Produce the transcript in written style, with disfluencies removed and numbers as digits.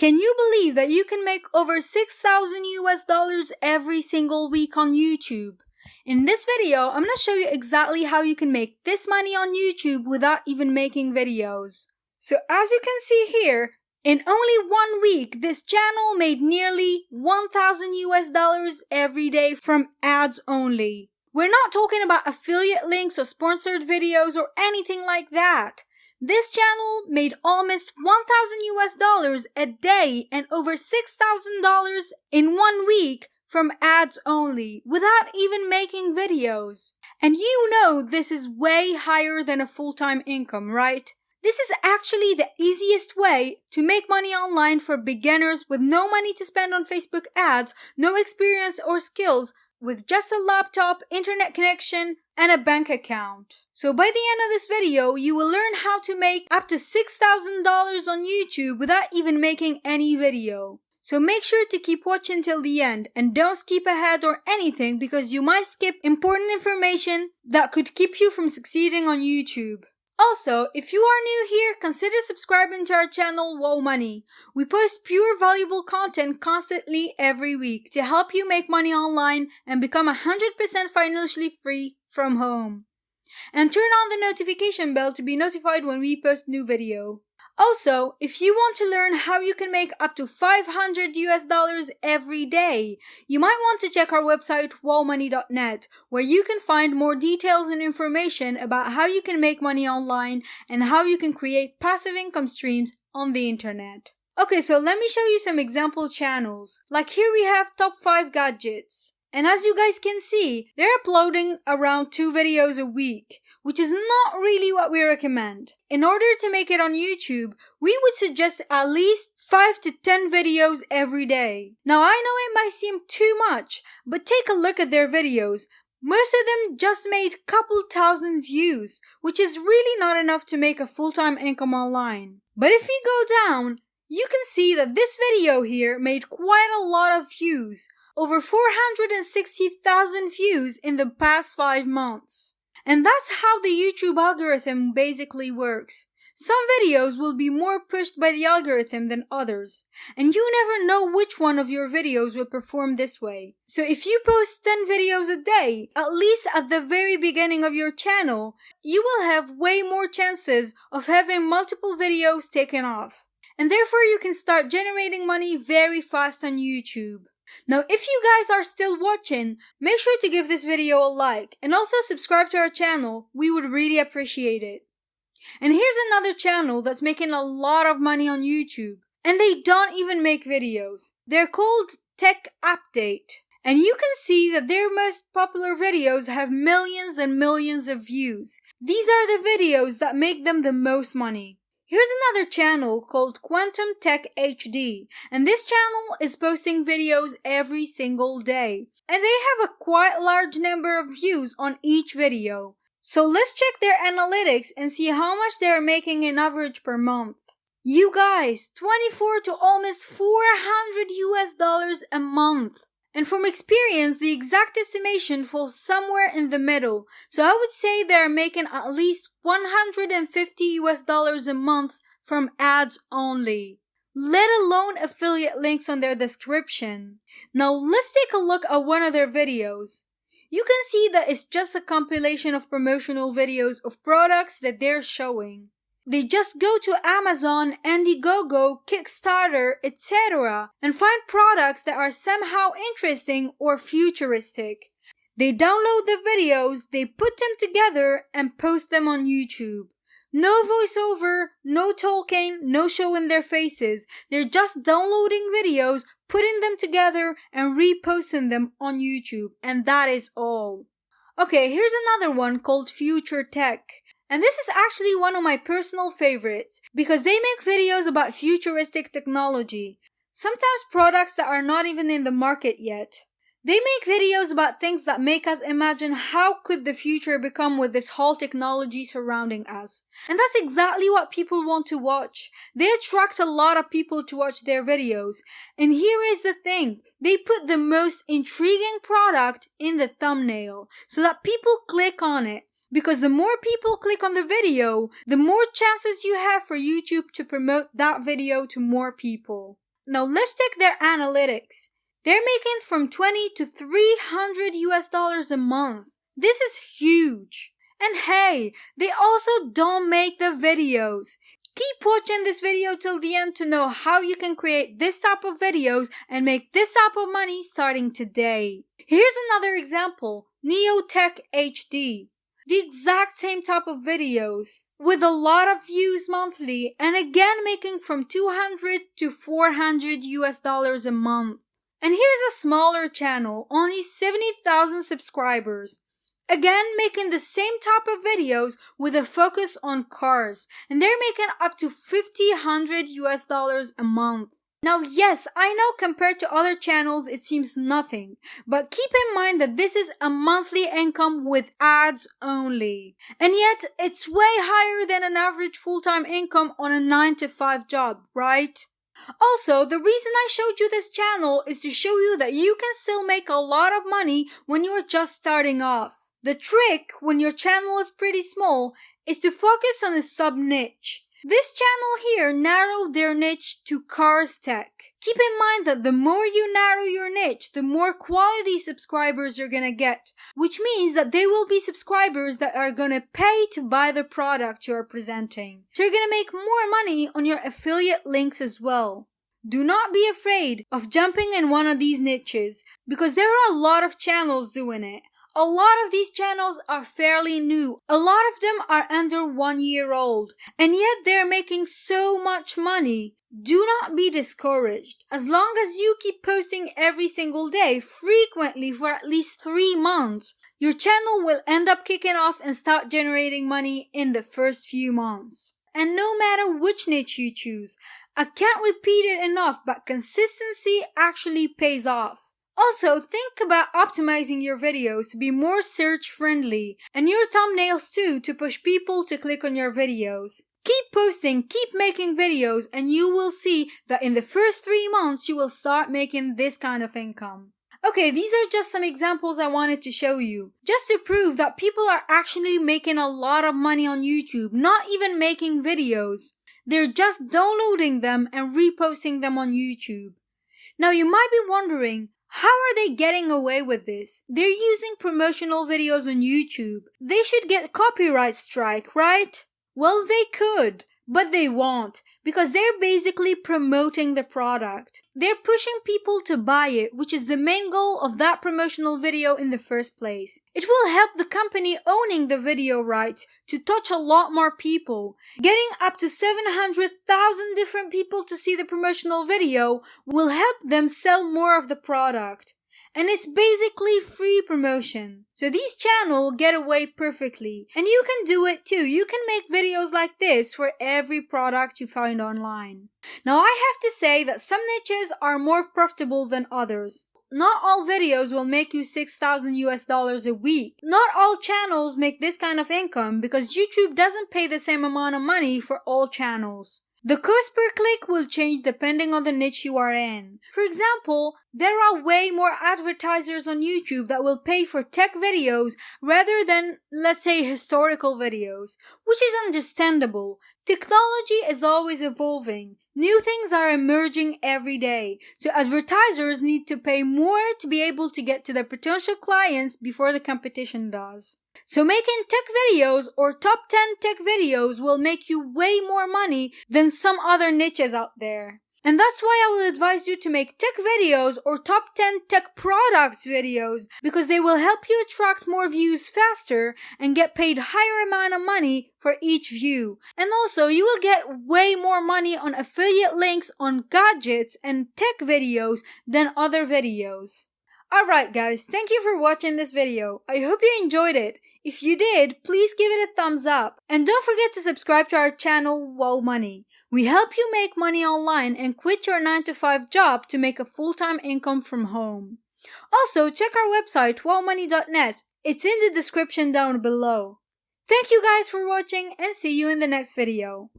Can you believe that you can make over 6,000 US dollars every single week on YouTube? In this video, I'm going to show you exactly how you can make this money on YouTube without even making videos. So as you can see here, in only 1 week, this channel made nearly 1,000 US dollars every day from ads only. We're not talking about affiliate links or sponsored videos or anything like that. This channel made almost 1,000 US dollars a day and over $6,000 in 1 week from ads only, without even making videos. And you know this is way higher than a full-time income, right? This is actually the easiest way to make money online for beginners with no money to spend on Facebook ads, no experience or skills, with just a laptop, internet connection, and a bank account. So by the end of this video, you will learn how to make up to $6,000 on YouTube without even making any video. So make sure to keep watching till the end and don't skip ahead or anything, because you might skip important information that could keep you from succeeding on YouTube. Also, if you are new here, consider subscribing to our channel Wow Money. We post pure valuable content constantly every week to help you make money online and become 100% financially free from home. And turn on the notification bell to be notified when we post new video. Also, if you want to learn how you can make up to 500 US dollars every day, you might want to check our website wowmoney.net, where you can find more details and information about how you can make money online and how you can create passive income streams on the internet. Okay, so let me show you some example channels. Like here we have top 5 gadgets. And as you guys can see, they're uploading around 2 videos a week, which is not really what we recommend. In order to make it on YouTube, we would suggest at least 5 to 10 videos every day. Now I know it might seem too much, but take a look at their videos. Most of them just made couple thousand views, which is really not enough to make a full-time income online. But if you go down, you can see that this video here made quite a lot of views. Over 460,000 views in the past 5 months. And that's how the YouTube algorithm basically works. Some videos will be more pushed by the algorithm than others, and you never know which one of your videos will perform this way. So if you post 10 videos a day, at least at the very beginning of your channel, you will have way more chances of having multiple videos taken off. And therefore you can start generating money very fast on YouTube. Now, if you guys are still watching, make sure to give this video a like and also subscribe to our channel. We would really appreciate it. And here's another channel that's making a lot of money on YouTube, and they don't even make videos. They're called Tech Update, and you can see that their most popular videos have millions and millions of views. These are the videos that make them the most money. Here's another channel called Quantum Tech HD, and this channel is posting videos every single day, and they have a quite large number of views on each video. So let's check their analytics and see how much they are making in average per month. You guys, 24 to almost 400 US dollars a month. And from experience, the exact estimation falls somewhere in the middle. So I would say they're making at least 150 US dollars a month from ads only, let alone affiliate links on their description. Now let's take a look at one of their videos. You can see that it's just a compilation of promotional videos of products that they're showing. They just go to Amazon, Indiegogo, Kickstarter, etc. and find products that are somehow interesting or futuristic. They download the videos, they put them together and post them on YouTube. No voiceover, no talking, no showing their faces. They're just downloading videos, putting them together and reposting them on YouTube, and that is all. Okay, here's another one called Future Tech. And this is actually one of my personal favorites because they make videos about futuristic technology, sometimes products that are not even in the market yet. They make videos about things that make us imagine how could the future become with this whole technology surrounding us. And that's exactly what people want to watch. They attract a lot of people to watch their videos. And here is the thing. They put the most intriguing product in the thumbnail so that people click on it. Because the more people click on the video, the more chances you have for YouTube to promote that video to more people. Now let's check their analytics. They're making from 20 to 300 US dollars a month. This is huge. And hey, they also don't make the videos. Keep watching this video till the end to know how you can create this type of videos and make this type of money starting today. Here's another example, Neotech HD. The exact same type of videos with a lot of views monthly and again making from 200 to 400 US dollars a month. And here's a smaller channel, only 70,000 subscribers. Again, making the same type of videos with a focus on cars, and they're making up to 100 US dollars a month. Now, yes, I know compared to other channels it seems nothing, but keep in mind that this is a monthly income with ads only. And yet, it's way higher than an average full-time income on a 9-to-5 job, right? Also, the reason I showed you this channel is to show you that you can still make a lot of money when you're just starting off. The trick, when your channel is pretty small, is to focus on a sub-niche. This channel here narrowed their niche to cars tech. Keep in mind that the more you narrow your niche, the more quality subscribers you're gonna get, which means that they will be subscribers that are gonna pay to buy the product you're presenting. So you're gonna make more money on your affiliate links as well. Do not be afraid of jumping in one of these niches because there are a lot of channels doing it. A lot of these channels are fairly new. A lot of them are under 1 year old. And yet they're making so much money. Do not be discouraged. As long as you keep posting every single day, frequently for at least 3 months, your channel will end up kicking off and start generating money in the first few months. And no matter which niche you choose, I can't repeat it enough, but consistency actually pays off. Also, think about optimizing your videos to be more search friendly and your thumbnails too to push people to click on your videos. Keep posting, keep making videos, and you will see that in the first 3 months you will start making this kind of income. Okay, these are just some examples I wanted to show you, just to prove that people are actually making a lot of money on YouTube, not even making videos. They're just downloading them and reposting them on YouTube. Now you might be wondering, how are they getting away with this? They're using promotional videos on YouTube. They should get copyright strike, right? Well, they could, but they won't, because they're basically promoting the product. They're pushing people to buy it, which is the main goal of that promotional video in the first place. It will help the company owning the video rights to touch a lot more people. Getting up to 700,000 different people to see the promotional video will help them sell more of the product. And it's basically free promotion. So these channels get away perfectly. And you can do it too. You can make videos like this for every product you find online. Now I have to say that some niches are more profitable than others. Not all videos will make you 6,000 US dollars a week. Not all channels make this kind of income because YouTube doesn't pay the same amount of money for all channels. The cost per click will change depending on the niche you are in. For example, there are way more advertisers on YouTube that will pay for tech videos rather than, let's say, historical videos, which is understandable. Technology is always evolving. New things are emerging every day, so advertisers need to pay more to be able to get to their potential clients before the competition does. So making tech videos or top 10 tech videos will make you way more money than some other niches out there. And that's why I will advise you to make tech videos or top 10 tech products videos because they will help you attract more views faster and get paid higher amount of money for each view. And also you will get way more money on affiliate links on gadgets and tech videos than other videos. Alright guys, thank you for watching this video. I hope you enjoyed it. If you did, please give it a thumbs up. And don't forget to subscribe to our channel, Wow Money. We help you make money online and quit your 9-to-5 job to make a full-time income from home. Also, check our website, wowmoney.net. It's in the description down below. Thank you guys for watching and see you in the next video.